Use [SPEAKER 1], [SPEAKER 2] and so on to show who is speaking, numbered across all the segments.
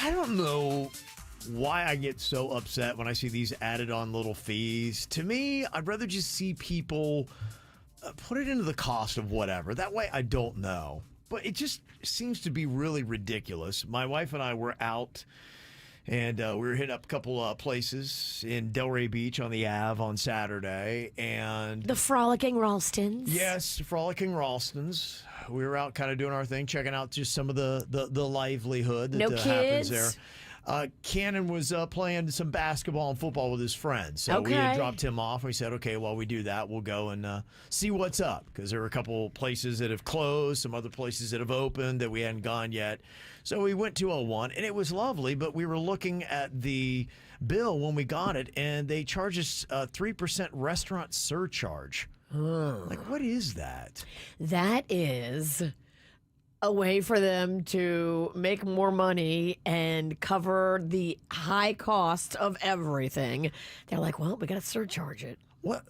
[SPEAKER 1] I don't know why I get so upset when I see these added on little fees. To me, I'd rather just see people put it into the cost of whatever. That way I don't know. But it just seems to be really ridiculous. My wife and I were out and we were hitting up a couple places in Delray Beach on the Ave on Saturday. And
[SPEAKER 2] The Frolicking Ralstons.
[SPEAKER 1] yes, Frolicking Ralstons. We were out kind of doing our thing, checking out just some of the livelihood that
[SPEAKER 2] No
[SPEAKER 1] happens
[SPEAKER 2] kids?
[SPEAKER 1] there. Cannon was playing some basketball and football with his friends. So we had
[SPEAKER 2] Okay.
[SPEAKER 1] dropped him off. We said, okay, while we do that, we'll go and see what's up. Because there were a couple places that have closed, some other places that have opened that we hadn't gone yet. So we went to 01, and it was lovely. But we were looking at the bill when we got it, and they charged us a 3% restaurant surcharge. Like, what is that?
[SPEAKER 2] That is a way for them to make more money and cover the high cost of everything. They're like, well, we got to surcharge it.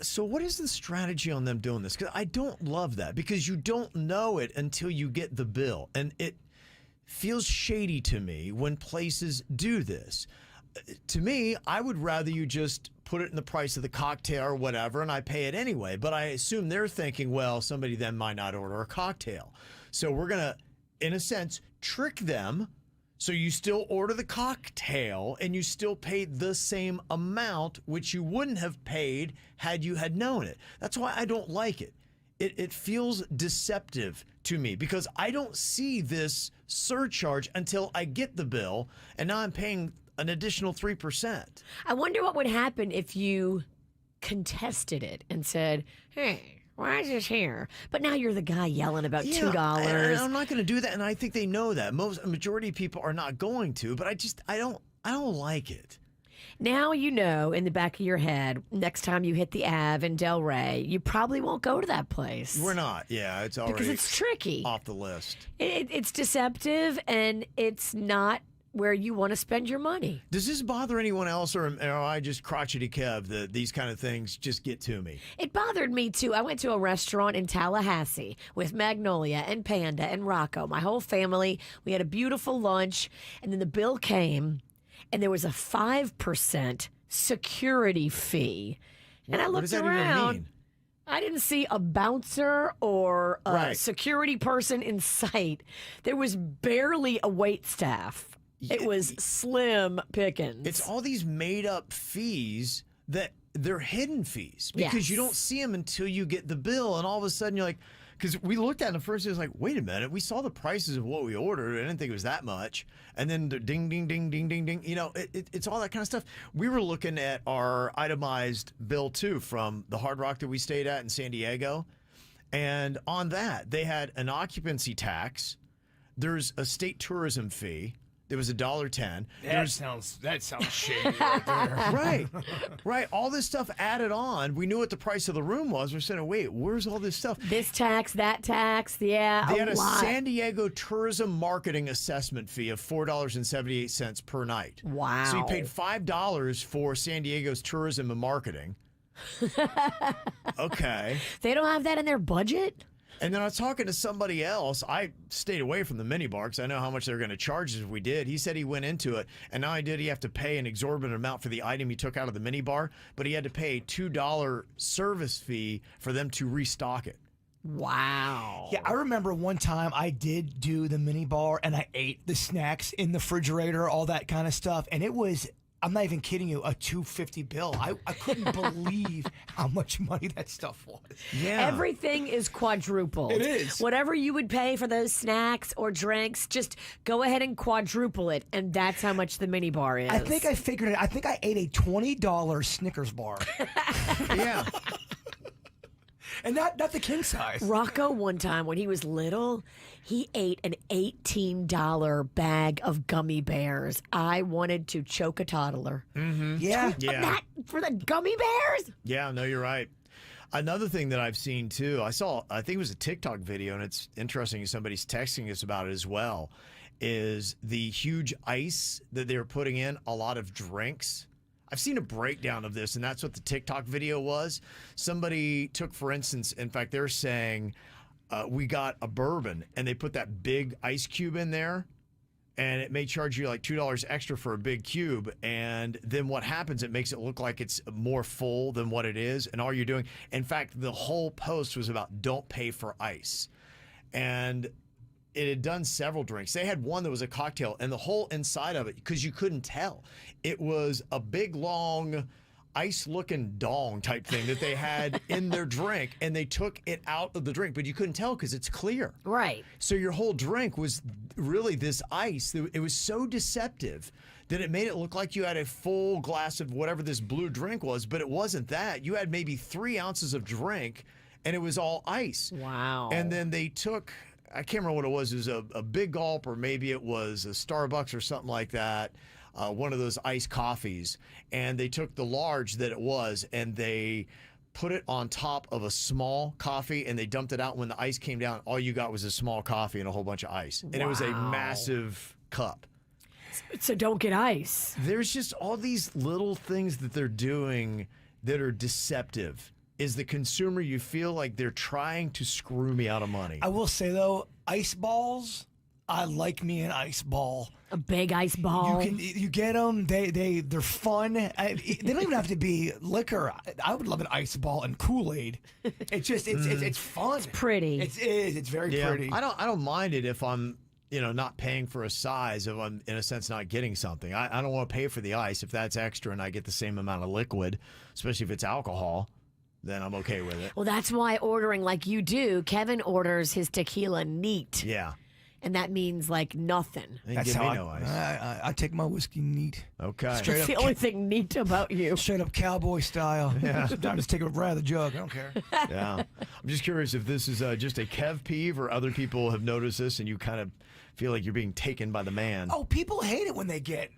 [SPEAKER 1] So what is the strategy on them doing this? Because I don't love that, because you don't know it until you get the bill. And it feels shady to me when places do this. To me, I would rather you just put it in the price of the cocktail or whatever, and I pay it anyway. But I assume they're thinking, well, somebody then might not order a cocktail. So we're going to, in a sense, trick them. So you still order the cocktail and you still pay the same amount, which you wouldn't have paid had you had known it. That's why I don't like it. It feels deceptive to me because I don't see this surcharge until I get the bill, and now I'm paying an additional 3%.
[SPEAKER 2] I wonder what would happen if you contested it and said, hey, why is this here? But now you're the guy yelling about $2.
[SPEAKER 1] And I'm not going to do that, and I think they know that. A majority of people are not going to, but I don't like it.
[SPEAKER 2] Now you know in the back of your head, next time you hit the Ave in Delray, you probably won't go to that place.
[SPEAKER 1] We're not. Yeah, it's already
[SPEAKER 2] because it's tricky.
[SPEAKER 1] off the list.
[SPEAKER 2] It's deceptive, and it's not where you want to spend your money.
[SPEAKER 1] Does this bother anyone else, or am I just crotchety Kev that these kind of things just get to me?
[SPEAKER 2] It bothered me too. I went to a restaurant in Tallahassee with Magnolia and Panda and Rocco, my whole family. We had a beautiful lunch, and then the bill came, and there was a 5% security fee. And I
[SPEAKER 1] What
[SPEAKER 2] looked
[SPEAKER 1] does that even
[SPEAKER 2] around.
[SPEAKER 1] mean?
[SPEAKER 2] I didn't see a bouncer or a
[SPEAKER 1] Right.
[SPEAKER 2] security person in sight. There was barely a wait staff. It was slim pickings.
[SPEAKER 1] It's all these made up fees that they're hidden fees because you
[SPEAKER 2] Yes.
[SPEAKER 1] don't see them until you get the bill, and all of a sudden you're like, because we looked at it first, it was like, wait a minute, we saw the prices of what we ordered. I didn't think it was that much. And then the ding, ding, ding, ding, ding, ding. You know, it's all that kind of stuff. We were looking at our itemized bill too from the Hard Rock that we stayed at in San Diego. And on that, they had an occupancy tax. There's a state tourism fee. There was $1.10.
[SPEAKER 3] That sounds shady right there.
[SPEAKER 1] Right. All this stuff added on. We knew what the price of the room was. We're saying, wait, where's all this stuff?
[SPEAKER 2] This tax, that tax, yeah,
[SPEAKER 1] They had a
[SPEAKER 2] lot.
[SPEAKER 1] San Diego tourism marketing assessment fee of $4.78 per night.
[SPEAKER 2] Wow.
[SPEAKER 1] So you paid $5 for San Diego's tourism and marketing. Okay.
[SPEAKER 2] They don't have that in their budget?
[SPEAKER 1] And then I was talking to somebody else. I stayed away from the minibar because I know how much they're going to charge us if we did. He said he went into it, and not only did he have to pay an exorbitant amount for the item he took out of the minibar, but he had to pay a $2 service fee for them to restock it.
[SPEAKER 2] Wow.
[SPEAKER 3] Yeah, I remember one time I did do the mini bar and I ate the snacks in the refrigerator, all that kind of stuff. And it was, I'm not even kidding you, a $2.50 bill. I couldn't believe how much money that stuff was.
[SPEAKER 1] Yeah.
[SPEAKER 2] Everything is quadrupled.
[SPEAKER 3] It is.
[SPEAKER 2] Whatever you would pay for those snacks or drinks, just go ahead and quadruple it, and that's how much the mini bar is.
[SPEAKER 3] I think I figured it. I think I ate a $20 Snickers bar.
[SPEAKER 1] Yeah.
[SPEAKER 3] And not the king size.
[SPEAKER 2] Rocco, one time when he was little, he ate an $18 bag of gummy bears. I wanted to choke a toddler.
[SPEAKER 3] Yeah.
[SPEAKER 1] Yeah.
[SPEAKER 2] That for the gummy bears?
[SPEAKER 1] Yeah, no, you're right. Another thing that I've seen too, I think it was a TikTok video, and it's interesting, somebody's texting us about it as well, is the huge ice that they're putting in a lot of drinks. I've seen a breakdown of this, and that's what the TikTok video was. Somebody took, for instance, in fact, they're saying we got a bourbon, and they put that big ice cube in there, and it may charge you like $2 extra for a big cube. And then what happens, it makes it look like it's more full than what it is. And all you're doing, in fact, the whole post was about don't pay for ice. And it had done several drinks. They had one that was a cocktail, and the whole inside of it, because you couldn't tell, it was a big, long, ice-looking dong type thing that they had in their drink, and they took it out of the drink, but you couldn't tell because it's clear.
[SPEAKER 2] Right.
[SPEAKER 1] So your whole drink was really this ice. It was so deceptive that it made it look like you had a full glass of whatever this blue drink was, but it wasn't that. You had maybe 3 ounces of drink, and it was all ice.
[SPEAKER 2] Wow.
[SPEAKER 1] And then they took, I can't remember what it was. It was a Big Gulp, or maybe it was a Starbucks or something like that. One of those iced coffees, and they took the large that it was, and they put it on top of a small coffee, and they dumped it out. When the ice came down, all you got was a small coffee and a whole bunch of ice, and it was a
[SPEAKER 2] Wow.
[SPEAKER 1] massive cup.
[SPEAKER 2] So don't get ice.
[SPEAKER 1] There's just all these little things that they're doing that are deceptive. As the consumer, you feel like they're trying to screw me out of money.
[SPEAKER 3] I will say though, ice balls. I like me an ice ball.
[SPEAKER 2] A big ice ball.
[SPEAKER 3] You get them. They're fun. They don't even have to be liquor. I would love an ice ball and Kool-Aid. It's just it's fun. It's
[SPEAKER 2] pretty.
[SPEAKER 3] It is. It's very pretty.
[SPEAKER 1] I don't mind it if I'm not paying for a size, if I'm in a sense not getting something. I don't want to pay for the ice if that's extra and I get the same amount of liquid, especially if it's alcohol. Then I'm okay with it.
[SPEAKER 2] Well, that's why ordering like you do, Kevin orders his tequila neat.
[SPEAKER 1] Yeah.
[SPEAKER 2] And that means like nothing.
[SPEAKER 1] They
[SPEAKER 3] That's
[SPEAKER 1] give
[SPEAKER 3] how
[SPEAKER 1] me no ice.
[SPEAKER 3] I take my whiskey neat.
[SPEAKER 1] Okay.
[SPEAKER 3] Straight
[SPEAKER 2] That's the
[SPEAKER 3] up
[SPEAKER 2] only thing neat about you.
[SPEAKER 3] Straight up cowboy style. Yeah. Sometimes just take it right out of the jug. I don't care.
[SPEAKER 1] Yeah. I'm just curious if this is just a Kev peeve or other people have noticed this and you kind of feel like you're being taken by the man.
[SPEAKER 3] Oh, people hate it when they get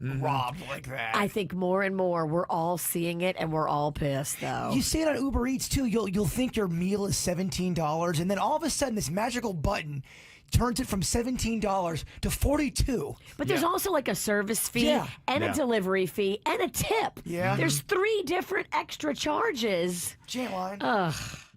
[SPEAKER 3] robbed like that.
[SPEAKER 2] I think more and more we're all seeing it and we're all pissed though.
[SPEAKER 3] You see it on Uber Eats too. You'll think your meal is $17, and then all of a sudden this magical button turns it from $17 to $42.
[SPEAKER 2] But there's also like a service fee
[SPEAKER 3] Yeah.
[SPEAKER 2] and
[SPEAKER 1] Yeah.
[SPEAKER 2] a delivery fee and a tip.
[SPEAKER 3] Yeah.
[SPEAKER 2] There's 3 different extra charges.
[SPEAKER 3] J-Line.
[SPEAKER 2] Ugh.